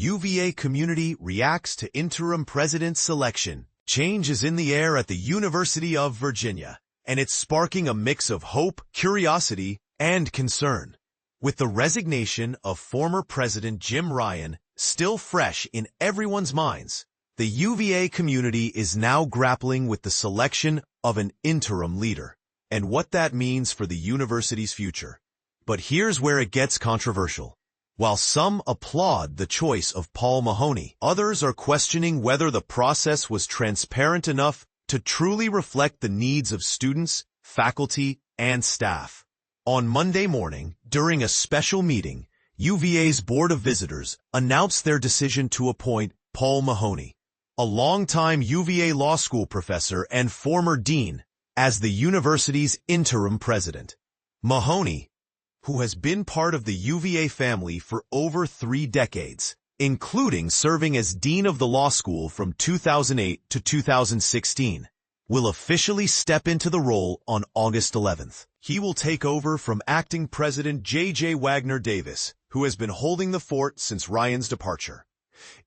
UVA community reacts to interim president selection. Change is in the air at the University of Virginia, and it's sparking a mix of hope, curiosity, and concern. With the resignation of former President Jim Ryan still fresh in everyone's minds, the UVA community is now grappling with the selection of an interim leader and what that means for the university's future. But here's where it gets controversial. While some applaud the choice of Paul Mahoney, others are questioning whether the process was transparent enough to truly reflect the needs of students, faculty, and staff. On Monday morning, during a special meeting, UVA's Board of Visitors announced their decision to appoint Paul Mahoney, a longtime UVA Law School professor and former dean, as the university's interim president. Mahoney, who has been part of the UVA family for over 3 decades, including serving as dean of the law school from 2008 to 2016, will officially step into the role on August 11th. He will take over from acting President J.J. Wagner Davis, who has been holding the fort since Ryan's departure.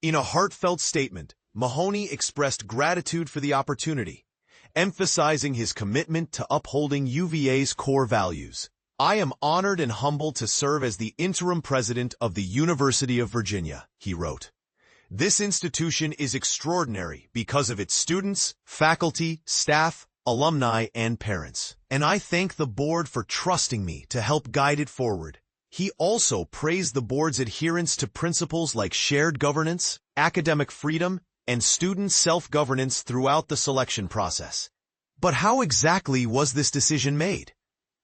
In a heartfelt statement, Mahoney expressed gratitude for the opportunity, emphasizing his commitment to upholding UVA's core values. "I am honored and humbled to serve as the interim president of the University of Virginia," he wrote. "This institution is extraordinary because of its students, faculty, staff, alumni, and parents, and I thank the board for trusting me to help guide it forward." He also praised the board's adherence to principles like shared governance, academic freedom, and student self-governance throughout the selection process. But how exactly was this decision made?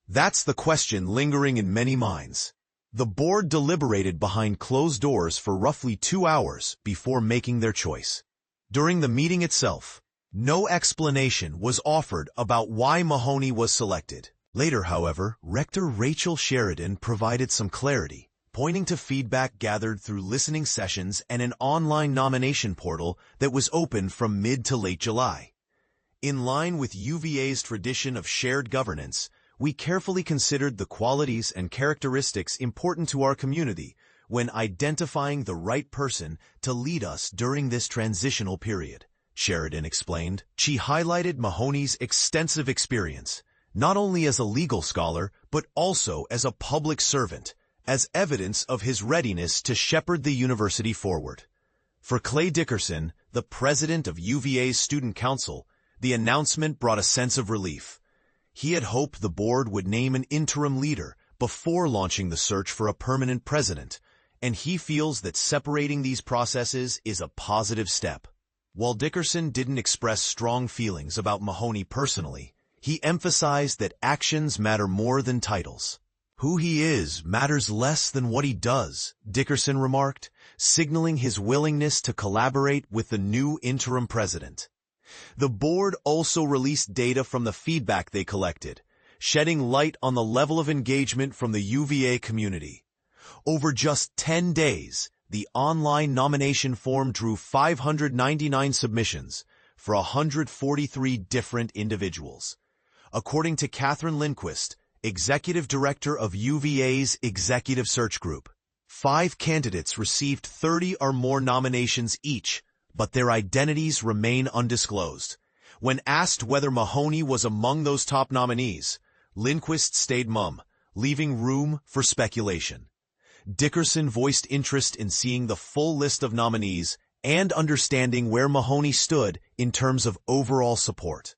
That's the question lingering in many minds. The board deliberated behind closed doors for roughly 2 hours before making their choice. During the meeting itself, no explanation was offered about why Mahoney was selected. Later, however, Rector Rachel Sheridan provided some clarity, pointing to feedback gathered through listening sessions and an online nomination portal that was open from mid to late July. In line with UVA's tradition of shared governance, we carefully considered the qualities and characteristics important to our community when identifying the right person to lead us during this transitional period, Sheridan explained. She highlighted Mahoney's extensive experience, not only as a legal scholar, but also as a public servant, as evidence of his readiness to shepherd the university forward. For Clay Dickerson, the president of UVA's Student Council, the announcement brought a sense of relief. He had hoped the board would name an interim leader before launching the search for a permanent president, and he feels that separating these processes is a positive step. While Dickerson didn't express strong feelings about Mahoney personally, he emphasized that actions matter more than titles. "Who he is matters less than what he does," Dickerson remarked, signaling his willingness to collaborate with the new interim president. The board also released data from the feedback they collected, shedding light on the level of engagement from the UVA community. Over just 10 days, the online nomination form drew 599 submissions for 143 different individuals. According to Catherine Lindquist, executive director of UVA's Executive Search Group, 5 candidates received 30 or more nominations each, but their identities remain undisclosed. When asked whether Mahoney was among those top nominees, Lindquist stayed mum, leaving room for speculation. Dickerson voiced interest in seeing the full list of nominees and understanding where Mahoney stood in terms of overall support.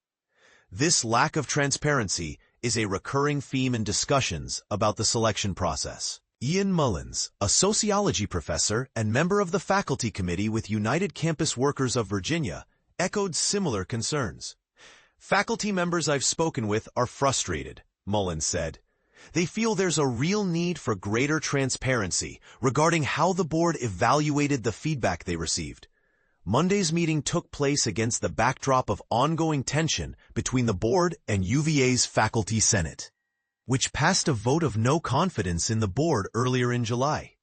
This lack of transparency is a recurring theme in discussions about the selection process. Ian Mullins, a sociology professor and member of the faculty committee with United Campus Workers of Virginia, echoed similar concerns. "Faculty members I've spoken with are frustrated," Mullins said. "They feel there's a real need for greater transparency regarding how the board evaluated the feedback they received." Monday's meeting took place against the backdrop of ongoing tension between the board and UVA's Faculty Senate, which passed a vote of no confidence in the board earlier in July.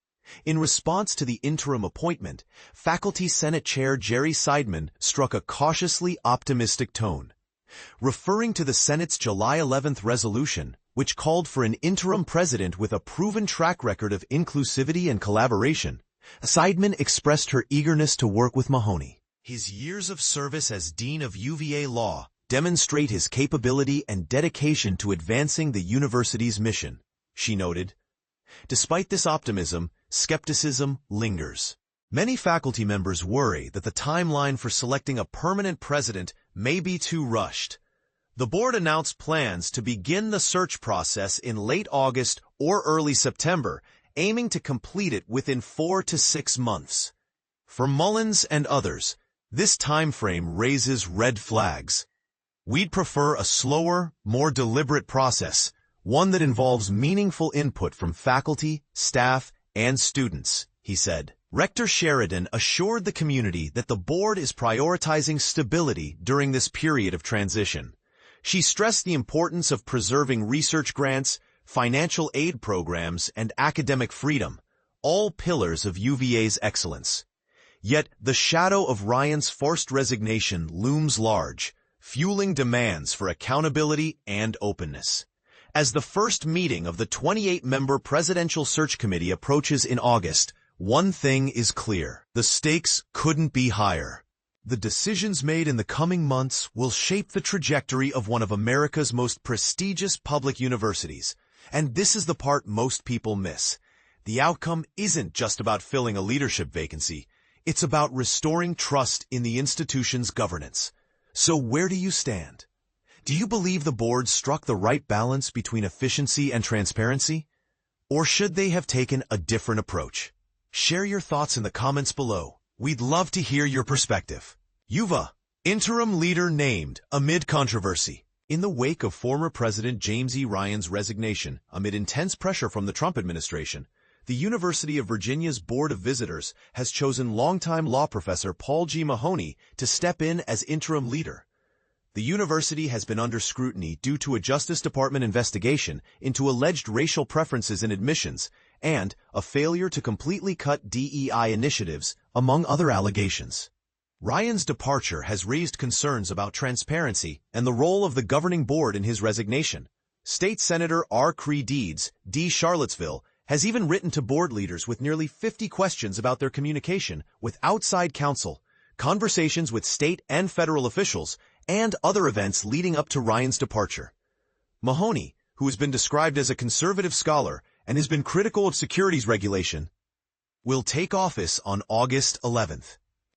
In response to the interim appointment, Faculty Senate Chair Jerry Seidman struck a cautiously optimistic tone. Referring to the Senate's July 11th resolution, which called for an interim president with a proven track record of inclusivity and collaboration, Seidman expressed her eagerness to work with Mahoney. His years of service as Dean of UVA Law demonstrate his capability and dedication to advancing the university's mission, she noted. Despite this optimism, skepticism lingers. Many faculty members worry that the timeline for selecting a permanent president may be too rushed. The board announced plans to begin the search process in late August or early September, aiming to complete it within 4 to 6 months. For Mullins and others, this time frame raises red flags. We'd prefer a slower, more deliberate process, one that involves meaningful input from faculty, staff, and students, he said. Rector Sheridan assured the community that the board is prioritizing stability during this period of transition. She stressed the importance of preserving research grants, financial aid programs, and academic freedom, all pillars of UVA's excellence. Yet the shadow of Ryan's forced resignation looms large, fueling demands for accountability and openness. As the first meeting of the 28-member Presidential Search Committee approaches in August, one thing is clear: the stakes couldn't be higher. The decisions made in the coming months will shape the trajectory of one of America's most prestigious public universities. And this is the part most people miss. The outcome isn't just about filling a leadership vacancy. It's about restoring trust in the institution's governance. So where do you stand? Do you believe the board struck the right balance between efficiency and transparency? Or should they have taken a different approach? Share your thoughts in the comments below. We'd love to hear your perspective. UVA, interim leader named amid controversy. In the wake of former President James E. Ryan's resignation, amid intense pressure from the Trump administration, the University of Virginia's Board of Visitors has chosen longtime law professor Paul G. Mahoney to step in as interim leader. The university has been under scrutiny due to a Justice Department investigation into alleged racial preferences in admissions and a failure to completely cut DEI initiatives, among other allegations. Ryan's departure has raised concerns about transparency and the role of the governing board in his resignation. State Senator R. Cree Deeds, D. Charlottesville, has even written to board leaders with nearly 50 questions about their communication with outside counsel, conversations with state and federal officials, and other events leading up to Ryan's departure. Mahoney, who has been described as a conservative scholar and has been critical of securities regulation, will take office on August 11th.